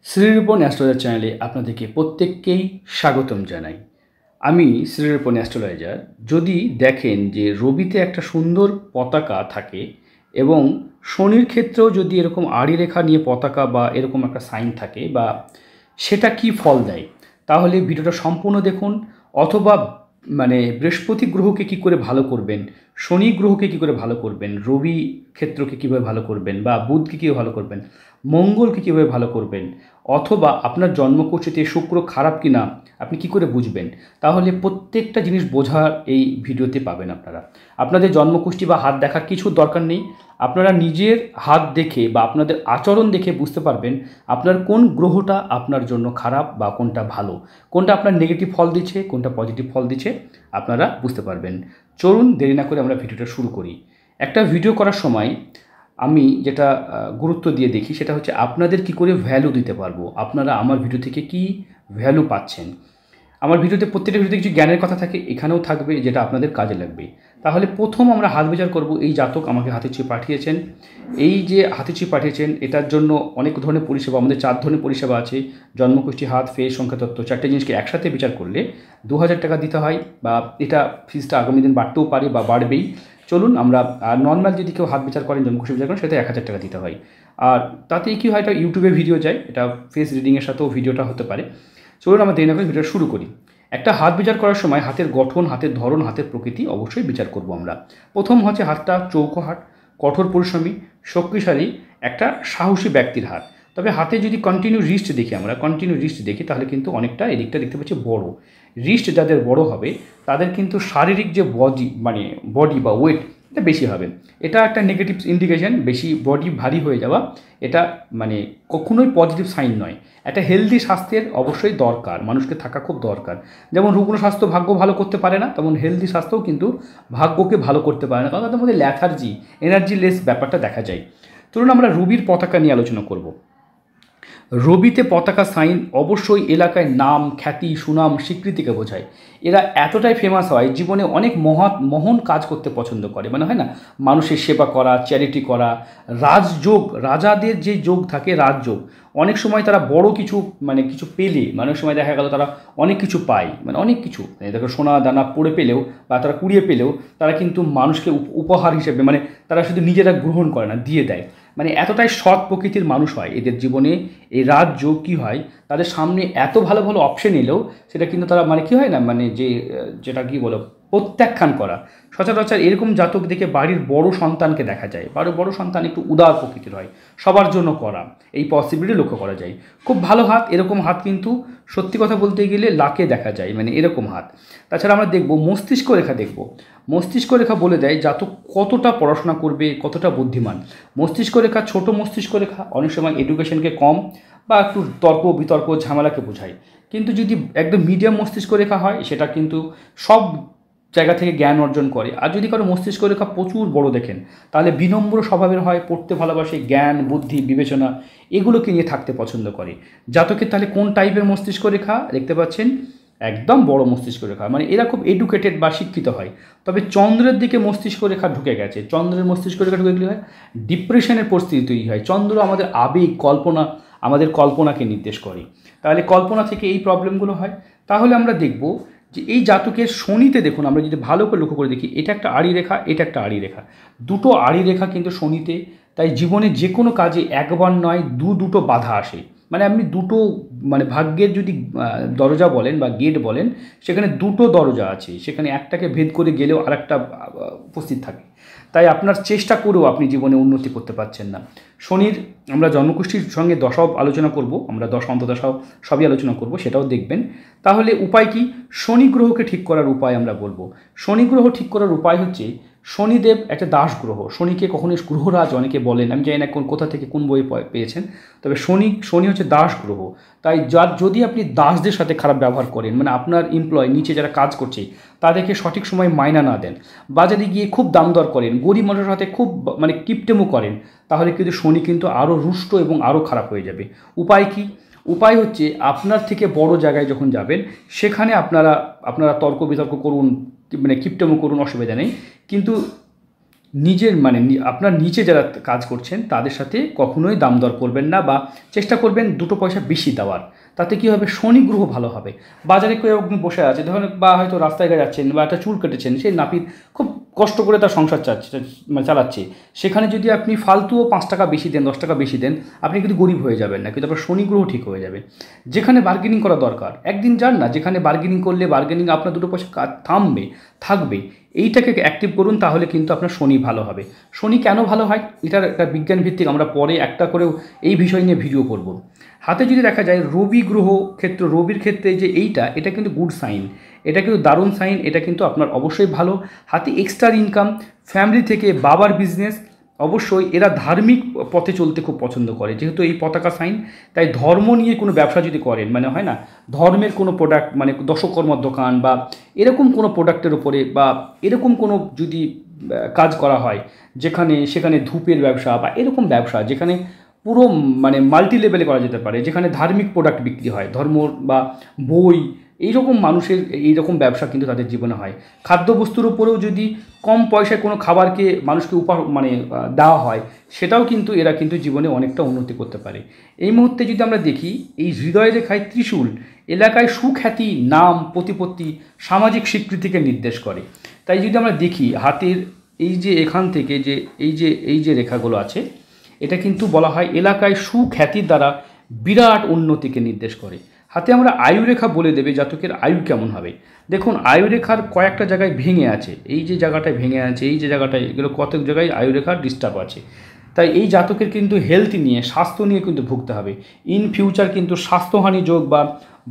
Shrirupan astrologer চ্যানেলে আপনাদেরকে প্রত্যেককেই স্বাগতম জানাই। আমি শ্রীরূপন অ্যাস্ট্রোলজার। যদি দেখেন যে রবিতে একটা সুন্দর পতাকা থাকে এবং শনির ক্ষেত্রেও যদি এরকম আড়ি রেখা নিয়ে পতাকা বা এরকম একটা সাইন থাকে বা সেটা কি ফল দেয়, তাহলে ভিডিওটা সম্পূর্ণ দেখুন। অথবা বৃহস্পতি গ্রহকে কি করে ভালো করবেন, শনি গ্রহকে কি করে ভালো করবেন, রবি ক্ষেত্রকে কীভাবে ভালো করবেন, বা বুধকে কীভাবে ভালো করবেন, মঙ্গলকে কীভাবে ভালো করবেন, অথবা আপনার জন্মকুষ্ঠিতে শুক্র খারাপ কি না আপনি কি করে বুঝবেন, তাহলে প্রত্যেকটা জিনিস বোঝার এই ভিডিওতে পাবেন আপনারা। আপনাদের জন্মকুষ্ঠি বা হাত দেখার কিছু দরকার নেই, আপনারা নিজের হাত দেখে বা আপনাদের আচরণ দেখে বুঝতে পারবেন আপনার কোন গ্রহটা আপনার জন্য খারাপ বা কোনটা ভালো, কোনটা আপনার নেগেটিভ ফল দিচ্ছে, কোনটা পজিটিভ ফল দিচ্ছে আপনারা বুঝতে পারবেন। চলুন দেরি না করে আমরা ভিডিওটা শুরু করি। একটা ভিডিও করার সময় আমি যেটা গুরুত্ব দিয়ে দেখি সেটা হচ্ছে আপনাদের কি করে ভ্যালু দিতে পারবো, আপনারা আমার ভিডিও থেকে কি ভ্যালু পাচ্ছেন। আমার ভিডিওতে প্রত্যেকটা ভিডিওতে কিছু জ্ঞানের কথা থাকে, এখানেও থাকবে যেটা আপনাদের কাজে লাগবে। তাহলে প্রথম আমরা হাত বিচার করব। এই জাতক আমাকে হাতের ছবি পাঠিয়েছেন, এই যে হাতের ছবি পাঠিয়েছেন এটার জন্য অনেক ধরনের পরিষেবা, আমাদের 4 ধরনের পরিষেবা আছে। জন্মকুষ্ঠি, হাত, ফেস, সংখ্যাতত্ত্ব, 4টে জিনিসকে একসাথে বিচার করলে 2000 টাকা দিতে হয়, বা এটা ফিজটা আগামী দিন বাড়তেও পারে বা বাড়বেই। চলুন আমরা নর্মাল যদি কেউ হাত বিচার করেন, জন্মকুষ্ঠি বিচার করেন, সেটা 1000 টাকা দিতে হয়। আর তাতেই কী হয়, এটা ইউটিউবে ভিডিও যায়, এটা ফেস রিডিংয়ের সাথেও ভিডিওটা হতে পারে। চলুন আমরা দেরি না করে ভিডিওটা শুরু করি। একটা হাত বিচার করার সময় হাতের গঠন, হাতের ধরন, হাতের প্রকৃতি অবশ্যই বিচার করব আমরা। প্রথম হচ্ছে হাতটা চৌকো হাত, কঠোর পরিশ্রমী, শক্তিশালী, একটা সাহসী ব্যক্তির হাত। তবে হাতে যদি কন্টিনিউ রিস্ট দেখি, আমরা কন্টিনিউ রিস্ট দেখি, তাহলে কিন্তু অনেকটা এদিকটা দেখতে পাচ্ছি বড়। রিস্ট যাদের বড় হবে তাদের কিন্তু শারীরিক যে বডি বা ওয়েট এটা বেশি হবে। এটা একটা নেগেটিভ ইন্ডিকেশন। বেশি বডি ভারী হয়ে যাওয়া এটা কখনোই পজিটিভ সাইন নয়। একটা হেলদি স্বাস্থ্যের অবশ্যই দরকার, মানুষকে থাকা খুব দরকার। যেমন রুগ্ন স্বাস্থ্য ভাগ্য ভালো করতে পারে না, তেমন হেলদি স্বাস্থ্যও কিন্তু ভাগ্যকে ভালো করতে পারে না, কারণ তাদের মধ্যে ল্যাথার্জি, এনার্জি লেস ব্যাপারটা দেখা যায়। চলুন আমরা রবির পতাকা নিয়ে আলোচনা করব। রবিতে পতাকা সাইন অবশ্যই এলাকায় নাম, খ্যাতি, সুনাম, স্বীকৃতিকে বোঝায়। এরা এতটাই ফেমাস হয়, জীবনে অনেক মহান কাজ করতে পছন্দ করে, হয় না, মানুষের সেবা করা, চ্যারিটি করা। রাজযোগ, রাজাদের যে যোগ থাকে রাজযোগ, অনেক সময় তারা বড় কিছু কিছু পেলে, অনেক সময় দেখা গেল তারা অনেক কিছু পায়, অনেক কিছু দেখো সোনা দানা পড়ে পেলেও বা তারা কুড়িয়ে পেলেও তারা কিন্তু মানুষকে উপহার হিসেবে, তারা শুধু নিজেরা গ্রহণ করে না, দিয়ে দেয়। এতটাই সৎ প্রকৃতির মানুষ হয় এদের জীবনে। এই রাজযোগ কী হয়, তাদের সামনে এত ভালো ভালো অপশন এলেও সেটা কিন্তু তারা কী হয় না, যেটা কী বলো, প্রত্যাখ্যান করা। সচরাচর এরকম জাতক দেখে বাড়ির বড় সন্তানকে দেখা যায়, বড় সন্তান একটু উদার প্রকৃতির হয়, সবার জন্য করা, এই পসিবিলিটি লক্ষ্য করা যায়। খুব ভালো হাত, এরকম হাত কিন্তু সত্যি কথা বলতে গেলে লাকে দেখা যায়, এরকম হাত। তাছাড়া আমরা দেখব মস্তিষ্ক রেখা, মস্তিষ্ক রেখা বলে দেয় জাতক কতটা পড়াশোনা করবে, কতটা বুদ্ধিমান। মস্তিষ্ক রেখা, ছোট মস্তিষ্ক রেখা অনেক সময় এডুকেশনকে কম বা একটু তর্ক বিতর্ক ঝামেলাকে বোঝায়। কিন্তু যদি একদম মিডিয়াম মস্তিষ্ক রেখা হয়, সেটা কিন্তু সব জায়গা থেকে জ্ঞান অর্জন করে। আর যদি কারো মস্তিষ্ক রেখা প্রচুর বড় দেখেন, তাহলে বিনম্র স্বভাবের হয়, পড়তে ভালোবাসে, জ্ঞান, বুদ্ধি, বিবেচনা এগুলোকে নিয়ে থাকতে পছন্দ করে। জাতকের তাহলে কোন টাইপের মস্তিষ্ক রেখা দেখতে পাচ্ছেন, একদম বড় মস্তিষ্ক রেখা, এরা খুব এডুকেটেড বা শিক্ষিত হয়। তবে চন্দ্রের দিকে মস্তিষ্ক রেখা ঢুকে গেছে, চন্দ্রের মস্তিষ্ক রেখা ঢুকে গেলে হয় ডিপ্রেশনের পরিস্থিতি তৈরি হয়। চন্দ্র আমাদের আবেগ, কল্পনা, আমাদের কল্পনাকে নির্দেশ করে, তাহলে কল্পনা থেকে এই প্রবলেমগুলো হয়। তাহলে আমরা দেখব যে এই জাতকের শনিতে দেখুন, আমরা যদি ভালো করে লক্ষ্য করে দেখি, এটা একটা আড়ি রেখা, এটা একটা আড়ি রেখা, দুটো আড়ি রেখা কিন্তু শনিতে। তাই জীবনে যে কোনো কাজে একবার নয় দুটো বাধা আসে। আপনি দুটো ভাগ্যের যদি দরজা বলেন বা গেট বলেন, সেখানে দুটো দরজা আছে, সেখানে একটাকে ভেদ করে গেলেও আরেকটা উপস্থিত থাকে। তাই আপনার চেষ্টা করেও আপনি জীবনে উন্নতি করতে পারছেন না। শনির আমরা জন্মকুষ্ঠির সঙ্গে দশাও আলোচনা করব, আমরা অন্তদশাও সবই আলোচনা করব, সেটাও দেখবেন। তাহলে উপায় কি, শনি গ্রহকে ঠিক করার উপায় আমরা বলবো। শনি গ্রহ ঠিক করার উপায় হচ্ছে, শনিদেব একটা দাস গ্রহ, শনিকে কখনোই গ্রহরাজ অনেকে বলেন, আমি জানি না কোথা থেকে কোন বই পেয়েছেন, তবে শনি হচ্ছে দাস গ্রহ। তাই যদি আপনি দাসদের সাথে খারাপ ব্যবহার করেন, আপনার এমপ্লয় নিচে যারা কাজ করছে তাদেরকে সঠিক সময় মাইনা না দেন, বাজারে গিয়ে খুব দাম দর করেন, গরিব মানুষের সাথে খুব কিপটেমো করেন, তাহলে কিন্তু শনি কিন্তু আরও রুষ্ট এবং আরও খারাপ হয়ে যাবে। উপায় কি, উপায় হচ্ছে আপনার থেকে বড় জায়গায় যখন যাবেন, সেখানে আপনারা তর্ক বিতর্ক করুন, কিপটেমো করুন, অসুবিধা নেই। কিন্তু নিজের মানে আপনার নিচে যারা কাজ করছেন তাদের সাথে কখনোই দাম দর করবেন না, বা চেষ্টা করবেন দুটো পয়সা বেশি দেওয়ার। তাতে কী হবে, শনি গ্রহ ভালো হবে। বাজারে কেউ একজন বসে আছে ধরুন, বা হয়তো রাস্তায় যাচ্ছেন বা একটা চুল কেটেছেন, সেই নাপিত খুব কষ্ট করে তার সংসার চালাচ্ছে, সেখানে যদি আপনি ফালতুও 5 টাকা বেশি দেন, 10 টাকা বেশি দেন, আপনি কিন্তু গরিব হয়ে যাবেন না, কিন্তু আপনার শনি গ্রহ ঠিক হয়ে যাবে। যেখানে বার্গেনিং করা দরকার একদিন যান না, যেখানে বার্গেনিং করলে বার্গেনিং আপনার দুটো পয়সা থাকবে, এইটাকে অ্যাক্টিভ করুন, তাহলে কিন্তু আপনার শনি ভালো হবে। শনি কেন ভালো হয় এটার একটা বিজ্ঞান ভিত্তিক, আমরা পরে একটা করেও এই বিষয় নিয়ে ভিডিও করব। হাতে যদি দেখা যায় রবি গ্রহ ক্ষেত্র, রবির ক্ষেত্রে যে এটা কিন্তু গুড সাইন, এটা কিন্তু দারুণ সাইন, এটা কিন্তু আপনার অবশ্যই ভালো। হাতে এক্সট্রা ইনকাম, ফ্যামিলি থেকে বাবার বিজনেস, অবশ্যই এরা ধার্মিক পথে চলতে খুব পছন্দ করে, যেহেতু এই পতাকা সাইন, তাই ধর্ম নিয়ে কোনো ব্যবসা যদি করেন, মানে হয় না ধর্মের কোনো প্রোডাক্ট, মানে দশকর্মার দোকান বা এরকম কোনো প্রোডাক্টের উপরে, বা এরকম কোনো যদি কাজ করা হয় সেখানে ধূপের ব্যবসা বা এরকম ব্যবসা যেখানে পুরো মানে মাল্টি লেভেলে করা যেতে পারে, যেখানে ধার্মিক প্রোডাক্ট বিক্রি হয়, ধর্ম বা বই, এইরকম মানুষের এইরকম ব্যবসা কিন্তু তাদের জীবনে হয়। খাদ্যবস্তুর উপরেও যদি কম পয়সায় কোনো খাবারকে মানুষকে দেওয়া হয়, সেটাও কিন্তু এরা কিন্তু জীবনে অনেকটা উন্নতি করতে পারে। এই মুহূর্তে যদি আমরা দেখি, এই হৃদয় রেখায় ত্রিশূল এলাকায় সুখ্যাতি, নাম, প্রতিপত্তি, সামাজিক স্বীকৃতিকে নির্দেশ করে। তাই যদি আমরা দেখি হাতের এই যে এখান থেকে যে এই যে রেখাগুলো আছে, এটা কিন্তু বলা হয় এলাকায় সুখ্যাতির দ্বারা বিরাট উন্নতিকে নির্দেশ করে। হাতে আমরা আয়ুরেখা বলে দেবে জাতকের আয়ু কেমন হবে। দেখুন, আয়ুরেখার কয়েকটা জায়গায় ভেঙে আছে, এই যে জায়গাটায় ভেঙে আছে, এই যে জায়গাটায়, এগুলো কতক জায়গায় আয়ুরেখার ডিস্টার্ব আছে। তাই এই জাতকের কিন্তু হেলথ নিয়ে, স্বাস্থ্য নিয়ে কিন্তু ভুগতে হবে। ইন ফিউচার কিন্তু স্বাস্থ্যহানি যোগ বা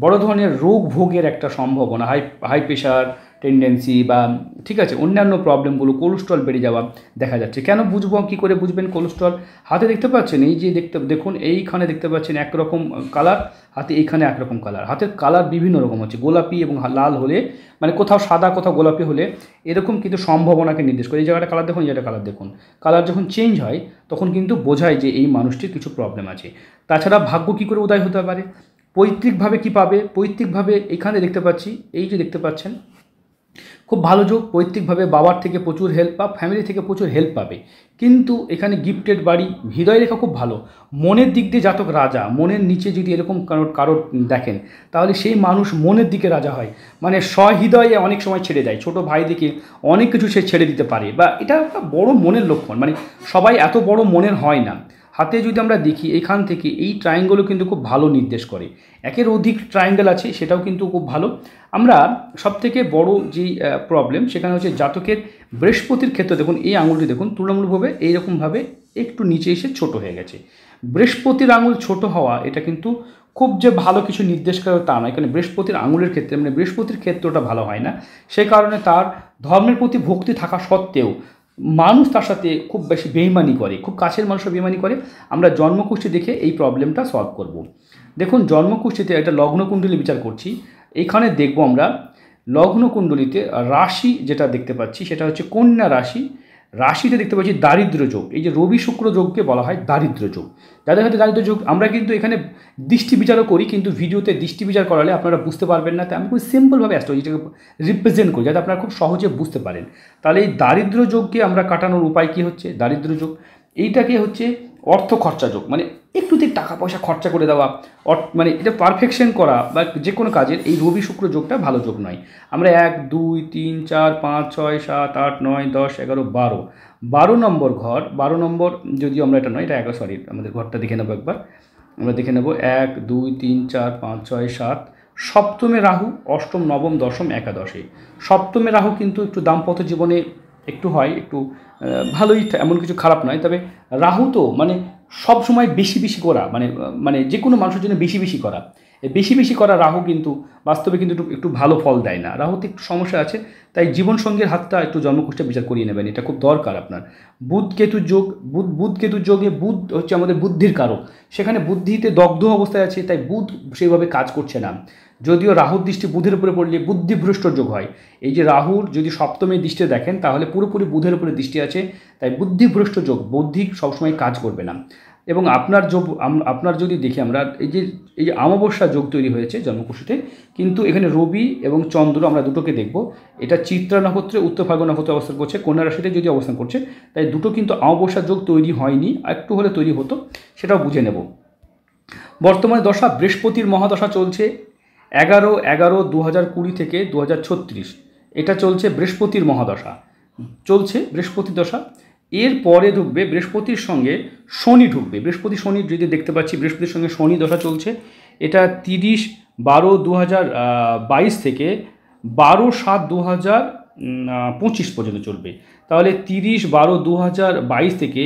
বড় ধরনের রোগ ভোগের একটা সম্ভাবনা, হাই প্রেশার টেন্ডেন্সি বা ঠিক আছে অন্যান্য প্রবলেমগুলো, কোলেস্ট্রল বেড়ে যাওয়া দেখা যাচ্ছে। কেন বুঝবো, কী করে বুঝবেন কোলেস্ট্রল? হাতে দেখতে পাচ্ছেন, এই যে দেখুন এইখানে দেখতে পাচ্ছেন একরকম কালার, হাতে এইখানে একরকম কালার, হাতের কালার বিভিন্ন রকম হচ্ছে, গোলাপি এবং লাল হলে, মানে কোথাও সাদা কোথাও গোলাপি হলে এরকম কিন্তু সম্ভাবনাকে নির্দেশ করে। এই জায়গাটা কালার দেখুন, এই জায়গাটা কালার দেখুন, কালার যখন চেঞ্জ হয় তখন কিন্তু বোঝায় যে এই মানুষটির কিছু প্রবলেম আছে। তাছাড়া ভাগ্য কী করে উদয় হতে পারে, পৈতৃকভাবে কী পাবে, পৈতৃকভাবে এখানে দেখতে পাচ্ছি, এই যে দেখতে পাচ্ছেন খুব ভালো যোগ, পৈতৃকভাবে বাবার থেকে প্রচুর হেল্প বা ফ্যামিলি থেকে প্রচুর হেল্প পাবে। কিন্তু এখানে গিফটেড বাড়ি, হৃদয় রেখা খুব ভালো, মনের দিক দিয়ে জাতক রাজা। মনের নিচে যদি এরকম কারোর দেখেন, তাহলে সেই মানুষ মনের দিকে রাজা হয়, মানে সহৃদয়ে অনেক সময় ছেড়ে দেয়, ছোটো ভাই দিকে অনেক কিছু সে ছেড়ে দিতে পারে, বা এটা একটা বড় মনের লক্ষণ, মানে সবাই এত বড় মনের হয় না। হাতে যদি আমরা দেখি এখান থেকে এই ট্রায়াঙ্গেলও কিন্তু খুব ভালো নির্দেশ করে, একের অধিক ট্রায়াঙ্গেল আছে সেটাও কিন্তু খুব ভালো। আমরা সবথেকে বড় যেই প্রবলেম সেখানে হচ্ছে জাতকের বৃহস্পতির ক্ষেত্রে দেখুন, এই আঙুলটি দেখুন তুলনামূলকভাবে এইরকমভাবে একটু নিচে এসে ছোট হয়ে গেছে। বৃহস্পতির আঙুল ছোট হওয়া এটা কিন্তু খুব যে ভালো কিছু নির্দেশ করে তা নয়, কারণ বৃহস্পতির আঙুলের ক্ষেত্রে মানে বৃহস্পতির ক্ষেত্রটা ভালো হয় না, সেই কারণে তার ধর্মের প্রতি ভক্তি থাকা সত্ত্বেও মানুষ তার সাথে খুব বেশি বেইমানি করে, খুব কাছের মানুষও বেইমানি করে। আমরা জন্মকুষ্ঠি দেখে এই প্রবলেমটা সলভ করব। দেখুন, জন্মকুষ্ঠিতে একটা লগ্নকুণ্ডলী বিচার করছি, এইখানে দেখব আমরা লগ্নকুণ্ডলিতে রাশি যেটা দেখতে পাচ্ছি সেটা হচ্ছে কন্যা রাশি। রাশিতে দেখতে পাচ্ছি দারিদ্র যোগ, এই যে রবি শুক্র যোগকে বলা হয় দারিদ্র যোগ। যাদের হাতে দারিদ্র যোগ, আমরা কিন্তু এখানে দৃষ্টি বিচারও করি, কিন্তু ভিডিওতে দৃষ্টি বিচার করালে আপনারা বুঝতে পারবেন না, তাই আমি খুব সিম্পলভাবে অ্যাস্ট্রোলজিটাকে রিপ্রেজেন্ট করি যাতে আপনারা খুব সহজে বুঝতে পারেন। তাহলে এই দারিদ্র যোগকে আমরা কাটানোর উপায় কী হচ্ছে, দারিদ্র যোগ এইটাকে হচ্ছে অর্থ খরচা যোগ, মানে একটুতে টাকা পয়সা খরচা করে দেওয়া, মানে এটা পারফেকশন করা বা যে কোনো কাজের এই রবি শুক্র যোগটা ভালো যোগ নয়। আমরা 1 2 3 4 5 6 7 8 9 10 11 12 12 নম্বর ঘর, 12 নম্বর যদিও আমরা এটা নয়, এটা 11, সরি আমাদের ঘরটা দেখে নেবো একবার, আমরা দেখে নেব 1 2 3 4 5 6 7, সপ্তমে রাহু, অষ্টম নবম দশম একাদশে। সপ্তমে রাহু কিন্তু একটু দাম্পত্য জীবনে একটু হয়, একটু ভালোই, এমন কিছু খারাপ নয়, তবে রাহু তো মানে সব সময় বেশি বেশি করা, মানে যে কোনো মানুষের জন্য বেশি বেশি করা, এই বেশি বেশি করা রাহু কিন্তু বাস্তবে কিন্তু একটু ভালো ফল দেয় না, রাহুতে একটু সমস্যা আছে। তাই জীবনসঙ্গীর হাতটা একটু জন্মকুষ্ঠে বিচার করিয়ে নেবেন, এটা খুব দরকার আপনার। বুধ কেতুর যোগ, বুধ কেতুর যোগে, বুধ হচ্ছে আমাদের বুদ্ধির কারক, সেখানে বুদ্ধিতে দগ্ধ অবস্থায় আছে, তাই বুধ সেইভাবে কাজ করছে না। যদিও রাহুর দৃষ্টি বুধের উপরে পড়লে বুদ্ধিভ্রষ্ট যোগ হয়, এই যে রাহুর যদি সপ্তমের দৃষ্টি দেখেন তাহলে পুরোপুরি বুধের উপরে দৃষ্টি আছে, তাই বুদ্ধিভ্রষ্ট যোগ, বুদ্ধি সবসময় কাজ করবে না। এবং আপনার যদি দেখি আমরা এই যে অমাবস্যা যোগ তৈরি হয়েছে জন্মকুষ্ঠিতে, কিন্তু এখানে রবি এবং চন্দ্র আমরা দুটোকে দেখব। এটা চিত্রা নক্ষত্রে উত্তর ফাল্গুন নক্ষত্রে অবস্থান করছে, কন্যা রাশিতে যদি অবস্থান করছে, তাই দুটো কিন্তু অমাবস্যা যোগ তৈরি হয়নি, একটু হলে তৈরি হতো, সেটাও বুঝে নেব। বর্তমানে দশা বৃহস্পতির মহাদশা চলছে 11/11/2020 থেকে 2036, এটা চলছে বৃহস্পতির মহাদশা, চলছে বৃহস্পতি দশা। এর পরে ঢুকবে বৃহস্পতির সঙ্গে শনি ঢুকবে, বৃহস্পতি শনি যদি দেখতে পাচ্ছি বৃহস্পতির সঙ্গে শনি দশা চলছে, এটা 30/12/2022 থেকে 12/7/2025 পর্যন্ত চলবে। তাহলে 30/12/2022 থেকে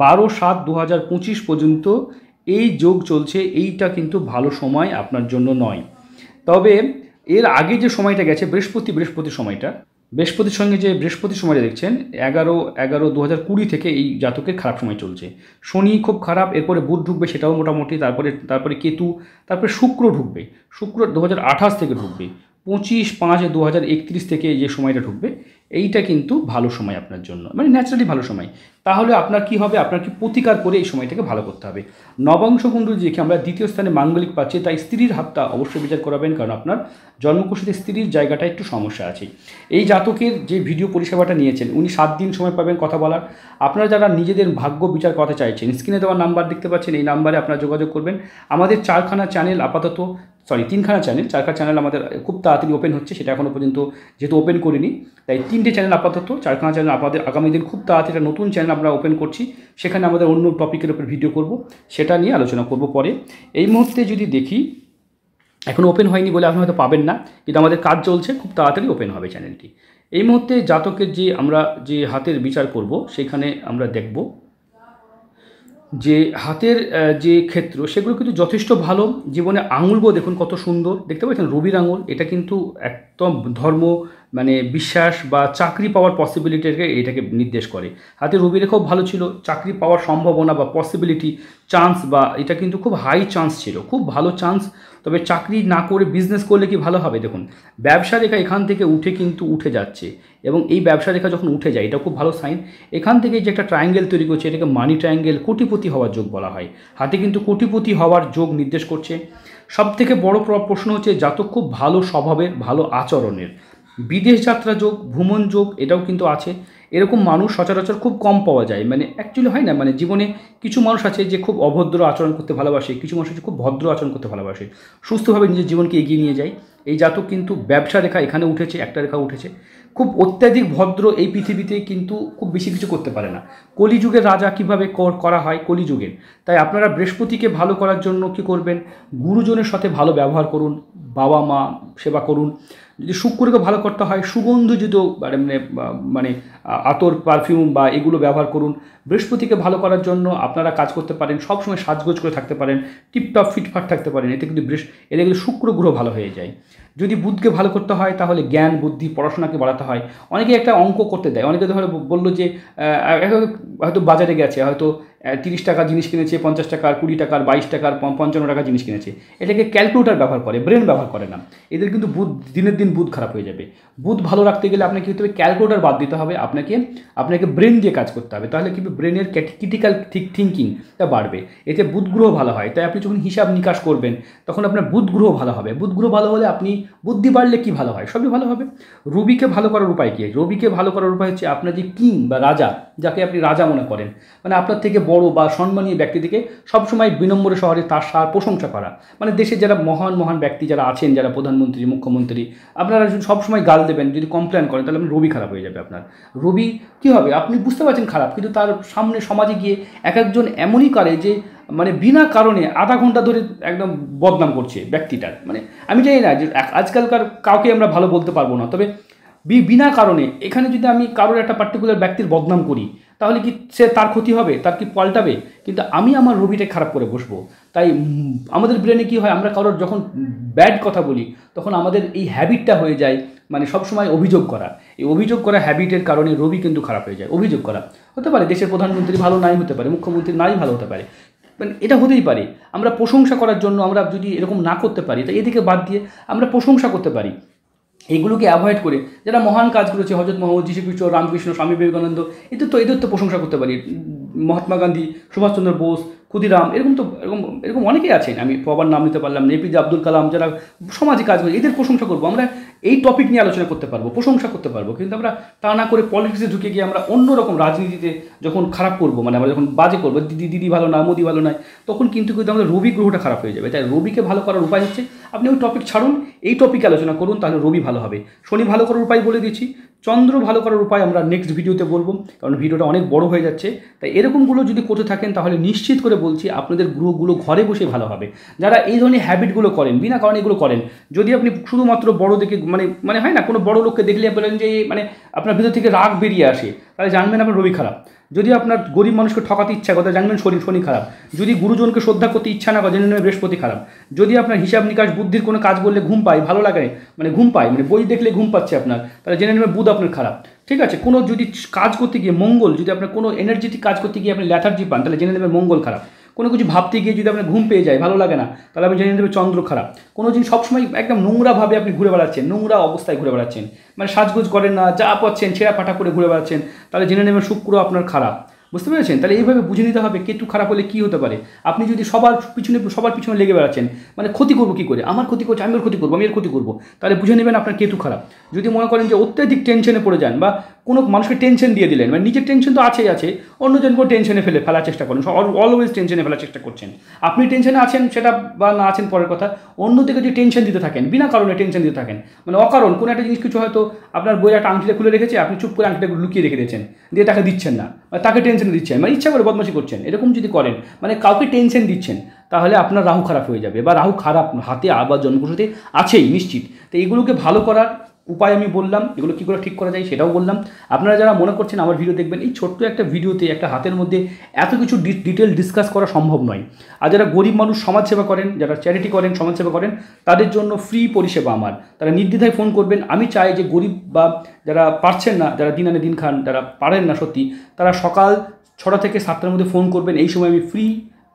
12/7/2025 পর্যন্ত এই যোগ চলছে। এইটা কিন্তু ভালো সময় আপনার জন্য নয়। তবে এর আগে যে সময়টা গেছে বৃহস্পতির সময়টা, বৃহস্পতির সঙ্গে যে বৃহস্পতির সময়টা দেখছেন 11/11/2020 থেকে এই জাতকের খারাপ সময় চলছে। শনি খুব খারাপ, এরপরে বুধ ঢুকবে, সেটাও মোটামুটি, তারপরে কেতু, তারপরে শুক্র ঢুকবে, শুক্র 2028 থেকে ঢুকবে, 25/5/2031 থেকে যে সময়টা ঢুকবে, এইটা কিন্তু ভালো সময় আপনার জন্য, মানে ন্যাচারালি ভালো সময়। তাহলে আপনার কি হবে, আপনার কি প্রতিকার করে এই সময়টাকে ভালো করতে হবে। নবাংশ কুণ্ডলী দেখে আমরা দ্বিতীয় স্থানে মাঙ্গলিক পাচ্ছি, তাই স্ত্রীর হাতটা অবশ্যই বিচার করাবেন, কারণ আপনার জন্মকুষ্ঠিতে স্ত্রীর জায়গাটা একটু সমস্যা আছে। এই জাতকের যে ভিডিও পরিষেবাটা নিয়েছেন, উনি 7 দিন সময় পাবেন কথা বলার। আপনারা যারা নিজেদের ভাগ্য বিচার করতে চাইছেন, স্ক্রিনে দেওয়া নাম্বার দেখতে পাচ্ছেন, এই নাম্বারে আপনারা যোগাযোগ করবেন। আমাদের 4খানা চ্যানেল আপাতত, 3খানা চ্যানেল, 4খানা চ্যানেল আমাদের খুব তাড়াতাড়ি ওপেন হচ্ছে, সেটা এখনও পর্যন্ত যেহেতু ওপেন করিনি, তাই 3টে চ্যানেল আপাতত, 4খানা চ্যানেল আমাদের আগামী দিন খুব তাড়াতাড়ি একটা নতুন চ্যানেল আমরা ওপেন করছি, সেখানে আমাদের অন্য টপিকের উপর ভিডিও করব, সেটা নিয়ে আলোচনা করব পরে। এই মুহূর্তে যদি দেখি এখন ওপেন হয়নি বলে আপনি হয়তো পাবেন না, কিন্তু আমাদের কাজ চলছে, খুব তাড়াতাড়ি ওপেন হবে চ্যানেলটি। এই মুহূর্তে জাতকের আমরা যে হাতের বিচার করব, সেখানে আমরা দেখব যে হাতের যে ক্ষেত্র, সেগুলো কিন্তু যথেষ্ট ভালো। জীবনে আঙুলগুলো দেখুন কত সুন্দর, দেখতে পাচ্ছেন রবির আঙুল, এটা কিন্তু একদম ধর্ম, মানে বিশ্বাস বা চাকরি পাওয়ার পসিবিলিটিকে এটাকে নির্দেশ করে। হাতে রবি রেখাও ভালো ছিল, চাকরি পাওয়ার সম্ভাবনা বা পসিবিলিটি, চান্স, বা এটা কিন্তু খুব হাই চান্স ছিল, খুব ভালো চান্স। তবে চাকরি না করে বিজনেস করলে কি ভালো হবে, দেখুন ব্যবসা রেখা এখান থেকে উঠে যাচ্ছে, এবং এই ব্যবসা রেখা যখন উঠে যায়, এটা খুব ভালো সাইন। এখান থেকে যে একটা ট্রায়াঙ্গেল তৈরি করছে, এটাকে মানি ট্রায়াঙ্গেল, কোটিপতি হওয়ার যোগ বলা হয়। হাতে কিন্তু কোটিপতি হওয়ার যোগ নির্দেশ করছে। সবথেকে বড় প্রশ্ন হচ্ছে জাতক খুব ভালো স্বভাবের, ভালো আচরণের, বিদেশ যাত্রা যোগ, ভ্রমণ যোগ, এটাও কিন্তু আছে। এরকম মানুষ সচরাচর খুব কম পাওয়া যায়, মানে অ্যাকচুয়ালি হয় না, মানে জীবনে কিছু মানুষ আছে যে খুব অভদ্র আচরণ করতে ভালোবাসে, কিছু মানুষ আছে খুব ভদ্র আচরণ করতে ভালোবাসে, সুস্থভাবে নিজের জীবনকে এগিয়ে নিয়ে যায়। এই জাতক কিন্তু ব্যবসা রেখা এখানে উঠেছে, একটা রেখা উঠেছে, খুব অত্যাধিক ভদ্র, এই পৃথিবীতে কিন্তু খুব বেশি কিছু করতে পারে না। কলিযুগের রাজা কীভাবে করা হয়, কলিযুগের। তাই আপনারা বৃহস্পতিকে ভালো করার জন্য কি করবেন, গুরুজনের সাথে ভালো ব্যবহার করুন, বাবা মা সেবা করুন। যদি শুক্রকে ভালো করতে হয়, সুগন্ধিযুক্ত মানে আতর, পারফিউম বা এগুলো ব্যবহার করুন। বৃহস্পতিকে ভালো করার জন্য আপনারা কাজ করতে পারেন, সবসময় সাজগোজ করে থাকতে পারেন, টিপটপ ফিটফাট থাকতে পারেন, এতে কিন্তু শুক্র গ্রহ ভালো হয়ে যায়। যদি বুধকে ভালো করতে হয়, তাহলে জ্ঞান বুদ্ধি পড়াশোনাকে বাড়াতে হয়। অনেকে একটা অঙ্ক করতে দেয়, অনেকে ধরো বললো যে হয়তো বাজারে গেছে, হয়তো 30 টাকা জিনিস কিনেছে, 50 টাকার, 20 টাকার, 22 টাকার, 55 টাকা জিনিস কিনেছে, এটাকে ক্যালকুলেটার ব্যবহার করে, ব্রেন ব্যবহার করে না। এদের কিন্তু দিনের দিন বুধ খারাপ হয়ে যাবে। বুধ ভালো রাখতে গেলে আপনাকে কী হতে হবে, ক্যালকুলেটার বাদ দিতে হবে, আপনাকে ব্রেন দিয়ে কাজ করতে হবে, তাহলে কিন্তু ব্রেনের ক্রিটিক্যাল থিঙ্কিংটা বাড়বে, এতে বুধ গ্রহ ভালো হয়। তাই আপনি যখন হিসাব নিকাশ করবেন, তখন আপনার বুধ গ্রহ ভালো হবে। বুধ গ্রহ ভালো হলে আপনি বুদ্ধি বাড়লে কি ভালো হয়, সবই ভালো হবে। রবিকে ভালো করার উপায় কী? রবিকে ভালো করার উপায় হচ্ছে আপনার যে কিং বা রাজা, যাকে আপনি রাজা মনে করেন, মানে আপনার থেকে বড় বা সম্মানীয় ব্যক্তিটিকে সবসময় বিনম্র শহরে তার প্রশংসা করা। মানে দেশের যারা মহান মহান ব্যক্তি যারা আছেন, যারা প্রধানমন্ত্রী, মুখ্যমন্ত্রী, আপনারা যদি সবসময় গাল দেবেন, যদি কমপ্লেন করেন, তাহলে আপনার রবি খারাপ হয়ে যাবে। আপনার রবি কী হবে, আপনি বুঝতে পারছেন খারাপ, কিন্তু তার সামনে সমাজে গিয়ে এক একজন এমনই করে যে মানে বিনা কারণে আধা ঘন্টা ধরে একদম বদনাম করছে ব্যক্তিটার। মানে আমি জানি না যে আজকালকার কাউকে আমরা ভালো বলতে পারবো না, তবে বিনা কারণে এখানে যদি আমি কারোর একটা পার্টিকুলার ব্যক্তির বদনাম করি, তাহলে কি তার ক্ষতি হবে, তার কি পাল্টাবে? কিন্তু আমি আমার রবিটাকে খারাপ করে বসবো। তাই আমাদের ব্রেনে কী হয়, আমরা কারোর যখন ব্যাড কথা বলি, তখন আমাদের এই হ্যাবিটটা হয়ে যায়, মানে সবসময় অভিযোগ করা। এই অভিযোগ করা হ্যাবিটের কারণে রবি কিন্তু খারাপ হয়ে যায়। অভিযোগ করা হতে পারে, দেশের প্রধানমন্ত্রী ভালো নাই হতে পারে, মুখ্যমন্ত্রী নাই ভালো হতে পারে, মানে এটা হতেই পারে। আমরা প্রশংসা করার জন্য আমরা যদি এরকম না করতে পারি, তাই এদিকে বাদ দিয়ে আমরা প্রশংসা করতে পারি। এগুলোকে অ্যাভয়েড করে যারা মহান কাজ করেছে, হযরত মোহাম্মদ, যীশুখ্রিস্ট, রামকৃষ্ণ, স্বামী বিবেকানন্দ, এদের তো প্রশংসা করতে পারি। মহাত্মা গান্ধী, সুভাষচন্দ্র বোস, ক্ষুদিরাম, এরকম তো এরকম এরকম অনেকেই আছেন, আমি সবার নাম নিতে পারলাম, এপিজে আব্দুল কালাম, যারা সমাজে কাজ করে, এদের প্রশংসা করবো আমরা, এই টপিক নিয়ে আলোচনা করতে পারবো, প্রশংসা করতে পারবো। কিন্তু আমরা তা না করে পলিটিক্সে ঢুকে গিয়ে আমরা অন্যরকম রাজনীতিতে যখন খারাপ করবো, মানে আমরা যখন বাজে করবো, দিদি ভালো না, মোদি ভালো নয়, তখন কিন্তু আমাদের রবি গ্রহটা খারাপ হয়ে যাবে। তাই রবিকে ভালো করার উপায় হচ্ছে আপনি ওই টপিক ছাড়ুন, এই টপিকে আলোচনা করুন, তাহলে রবি ভালো হবে। শনি ভালো করার উপায় বলে দিচ্ছি, চন্দ্র ভালো করার উপায় আমরা নেক্সট ভিডিওতে বলবো, কারণ ভিডিওটা অনেক বড় হয়ে যাচ্ছে। তাই এরকমগুলো যদি করতে থাকেন তাহলে নিশ্চিত করে বলছি আপনাদের গ্রহগুলো ঘরে বসে ভালো হবে। যারা এই ধরনের হ্যাবিটগুলো করেন, বিনা কারণে এগুলো করেন, যদি আপনি শুধুমাত্র বড় দেখে মানে হয় না, কোনো বড় লোককে দেখলে বলেন যে মানে আপনার ভিতর থেকে রাগ বেরিয়ে আসে, তাহলে জানবেন আপনার রবি খারাপ। যদি আপনার গরিব মানুষকে ঠকাতে ইচ্ছা করে জানবেন শনি খারাপ। যদি গুরুজনকে শ্রদ্ধা করতে ইচ্ছা না করে জেনে নেবেন বৃহস্পতি খারাপ। যদি আপনার হিসাব নিকাশ বুদ্ধির কোনো কাজ বললে ঘুম পায়, ভালো লাগে, মানে ঘুম পায়, মানে বই দেখলে ঘুম পাচ্ছে আপনার, তাহলে জেনে নেবেন বুধ আপনার খারাপ। ঠিক আছে, কোনো যদি কাজ করতে গিয়ে মঙ্গল, যদি আপনার কোনো এনার্জেটিক কাজ করতে গিয়ে আপনি ল্যাথার্জি পান, তাহলে জেনে নেবেন মঙ্গল খারাপ। কোনো কিছু ভাবতে গিয়ে যদি আপনার ঘুম পেয়ে যায়, ভালো লাগে না, তাহলে আপনি জেনে নেবেন চন্দ্র খারাপ। কোনো জিনিস সবসময় একদম নোংরাভাবে আপনি ঘুরে বেড়াচ্ছেন, নোংরা অবস্থায় ঘুরে বেড়াচ্ছেন, মানে সাজগোজ করেন না, যা পাচ্ছেন ছেঁড়া পাটা করে ঘুরে বেড়াচ্ছেন, তাহলে জেনে নেবেন শুক্র আপনার খারাপ। বুঝতে পেরেছেন? তাহলে এইভাবে বুঝে নিতে হবে কেতু খারাপ হলে কী হতে পারে। আপনি যদি সবার পিছনে লেগে বেড়াচ্ছেন, মানে ক্ষতি করবো কী করে, আমার ক্ষতি করছে, আমি ওর ক্ষতি করবো, আমি এর ক্ষতি করবো, তাহলে বুঝে নেবেন আপনার কেতু খারাপ। যদি মনে করেন যে অত্যাধিক টেনশনে পড়ে যান, বা কোনো মানুষকে টেনশন দিয়ে দিলেন, মানে নিজের টেনশন তো আছেই আছে, অন্যজনকেও টেনশনে ফেলার চেষ্টা করেন, অলওয়েজ টেনশনে ফেলার চেষ্টা করছেন। আপনি টেনশনে আছেন সেটা বা না আছেন পরের কথা, অন্যদিকে যদি টেনশন দিতে থাকেন, বিনা কারণে টেনশন দিতে থাকেন, মানে অকারণ কোনো একটা জিনিস কিছু হয়তো আপনার বইয়ের একটা আংটিটা খুলে রেখেছে, আপনি চুপ করে আংটিটা লুকিয়ে রেখে দিয়েছেন, দিয়ে তাকে দিচ্ছেন না, মানে তাকে টেনশন দিচ্ছেন, মানে ইচ্ছা করে বদমাশি করছেন, এরকম যদি করেন, মানে কাউকে টেনশন দিচ্ছেন, তাহলে আপনার রাহু খারাপ হয়ে যাবে, বা রাহু খারাপ হাতে আবার জন্মকুষ্ঠিতে আছেই নিশ্চিত। তো এইগুলোকে ভালো করার উপায় আমি বললাম, এগুলো কী করে ঠিক করা যায় সেটাও বললাম। আপনারা যারা মনে করছেন আমার ভিডিও দেখবেন, এই ছোট্ট একটা ভিডিওতে একটা হাতের মধ্যে এত কিছু ডিটেল ডিসকাস করা সম্ভব নয়। আর যারা গরিব মানুষ সমাজসেবা করেন, যারা চ্যারিটি করেন, সমাজসেবা করেন, তাদের জন্য ফ্রি পরিষেবা আমার, তারা নির্দ্বিধায় ফোন করবেন। আমি চাই যে গরিব বা যারা পারছেন না, যারা দিন আনে দিন খান, যারা পারেন না সত্যি, তারা সকাল 6টা থেকে 7টার মধ্যে ফোন করবেন, এই সময় আমি ফ্রি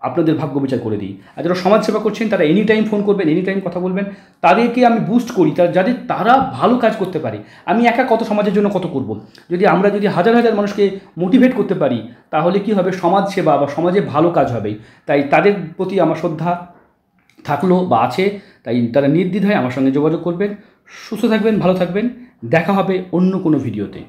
আপনাদের ভাগ্য বিচার করে দিই। আর যারা সমাজসেবা করছেন তারা এনি টাইম ফোন করবেন, এনি টাইম কথা বলবেন, তাদেরকে আমি বুস্ট করি, যাদের তারা ভালো কাজ করতে পারে। আমি একা কত সমাজের জন্য কত করব, যদি আমরা হাজার হাজার মানুষকে মোটিভেট করতে পারি, তাহলে কি হবে, সমাজসেবা বা সমাজে ভালো কাজ হবে। তাই তাদের প্রতি আমার শ্রদ্ধা থাকলো বা আছে, তাই তারা নির্দ্বিধায় আমার সঙ্গে যোগাযোগ করবেন। সুস্থ থাকবেন, ভালো থাকবেন, দেখা হবে অন্য কোনো ভিডিওতে।